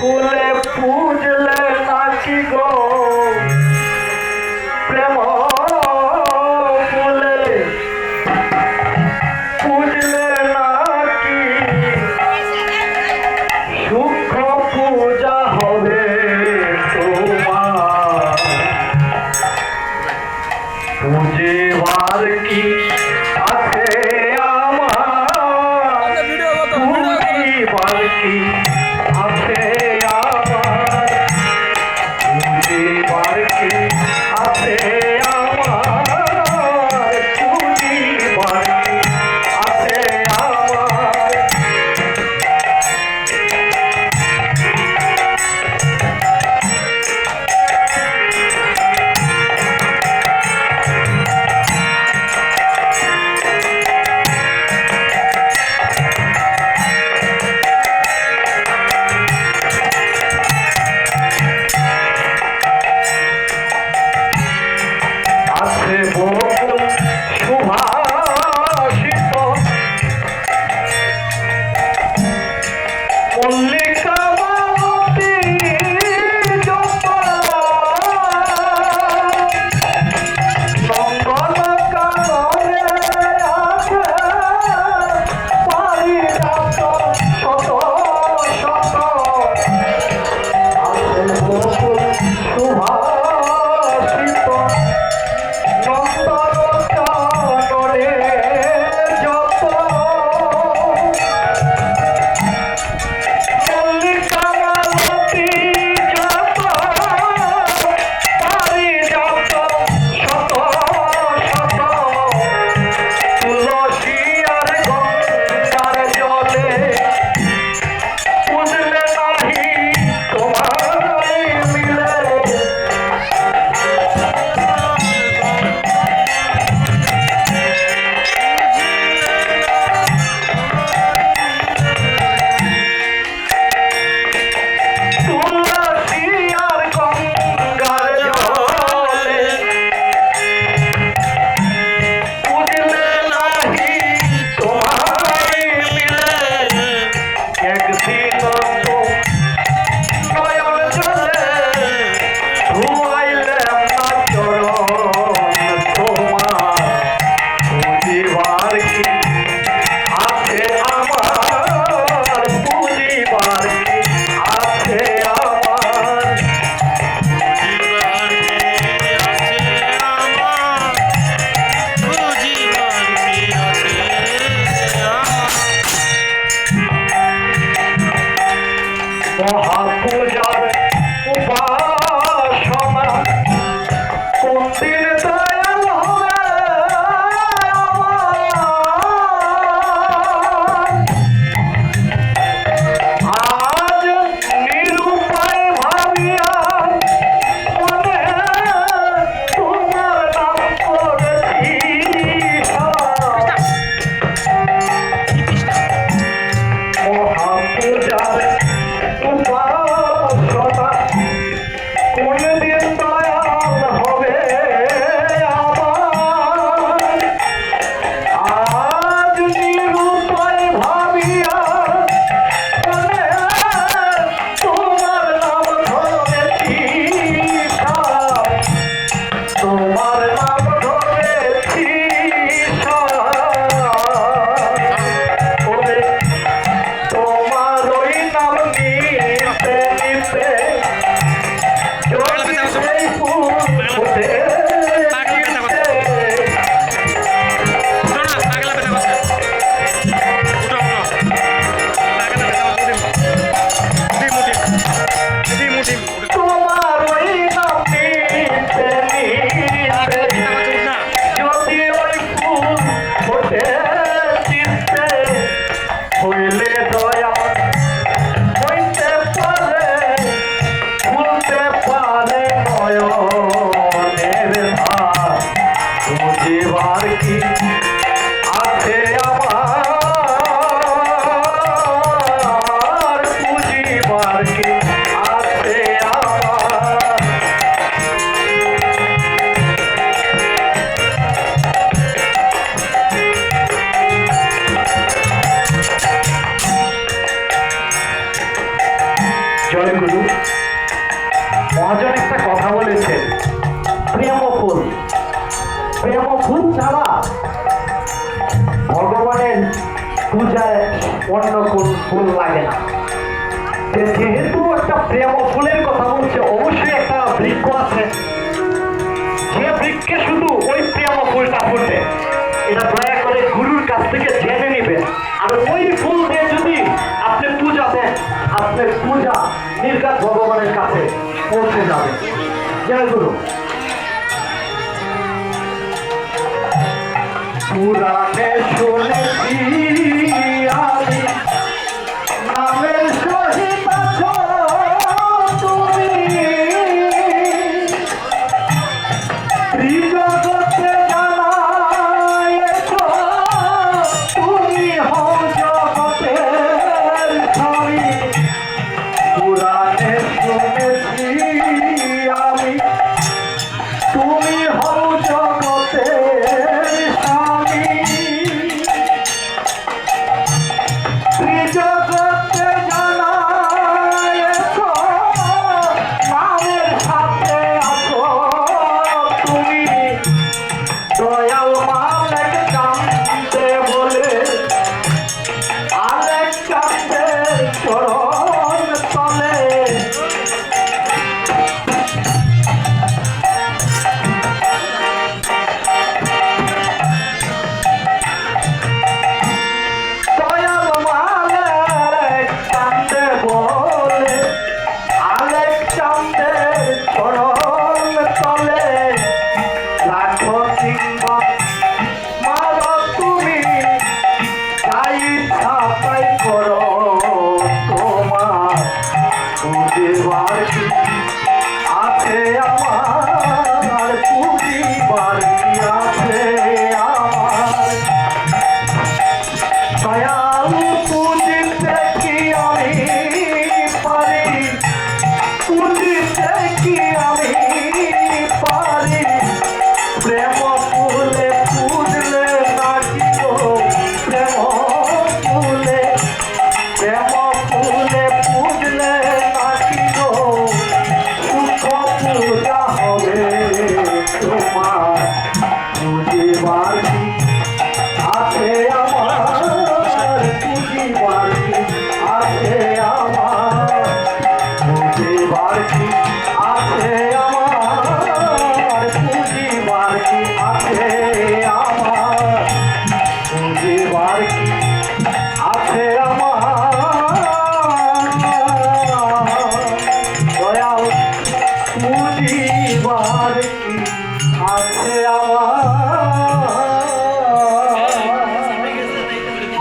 ফুলে পুজলে নাকি গো প্রেম ফুলে পুজলে নাকি সুখ পূজা হবে তোমার পুজিবার কি আছে আমার পুজিবার কি আছে আমার পুজিবার কি আছে আমার পুজিবার কি আছে আমার আছে বকুল সুভাষিত মল্লিকা মালতী জপা নন্দন কাননে আছে পারিজাত শত শত আছে বকুল সুভাষিত নন্দন কাননে যত মল্লিকা মালতী জপা পারিজাত শত শত তুলসী আর গঙ্গার জলে বুঝলে নাহি তোমায় মিলে তুলসী আর গঙ্গার জলে বুঝলে নাহি তোমায় মিলে একদিন তো নয়ন জলে ধুয়াইলাম না চরণ তোমার পুজিবার কি আছে আমার পুজিবার কি আছে আমার মহাপূজার উপাসনা কোন দিন দয়াল হবে আজ নিরুপায় ভাবিয়া মনে তোমার নাম করেছি মহাপূজার উপাসনা কোন দিন দয়াল হবে জয় গুরু। মহাজন একটা কথা বলেছেন, প্রেম ফুল, প্রেম ফুল ছাড়া ভগবানের পূজায় অন্য কোন ফুল লাগে না। যেহেতু একটা প্রেম ফুলের কথা বলছে, অবশ্যই একটা বৃক্ষ আছে, যে বৃক্ষে শুধু ওই প্রেম ফুলটা ফুটে। এটা দয়া করে গুরুর কাছ থেকে জেনে নেবেন। আর ওই ফুল দিয়ে যদি আপনি পূজা দেন, আপনার পূজা নির্ঘাত ভগবানের কাছে পৌঁছে যাবে। জয় গুরু। পুরাণে শুনেছি আমি নামের সহিত আছো তুমি, ত্রিজগতে জানাইছ তুমি হও জগতের স্বামী। পুরাণে শুনেছি আমি তুমি হও জগতের স্বামী। ত্রিজগতে জানাইছ নামের সাথে আছো তুমি, দয়াল মালেক কান্দে বলে আলেক কান্দে চরণ তলে। দয়াল মালেক কান্দে বলে আলেক কান্দে চরণ তলে। লাখো কিংবা মারো তুমি, তাই ছাপাই করো তোমার। পুজিবার কি আছে আমার, পুজিবার কি আছে আমার। দয়াল পুজিতে কি আমি পারি, পুজিতে কি আমি পারি। প্রেম ফুলে পুজলে নাকি গো, প্রেম ফুলে, প্রেম ফুলে পুজলে নাকি গো, সুখ পূজা হবে তোমার। পুজিবার কি আছে আমার, পুজিবার কি আছে আমার। পুজিবার কি আছে আমার, পুজিবার কি আছে আমার। পুজিবার কি আছে আমার, দয়াল পুজিবার কি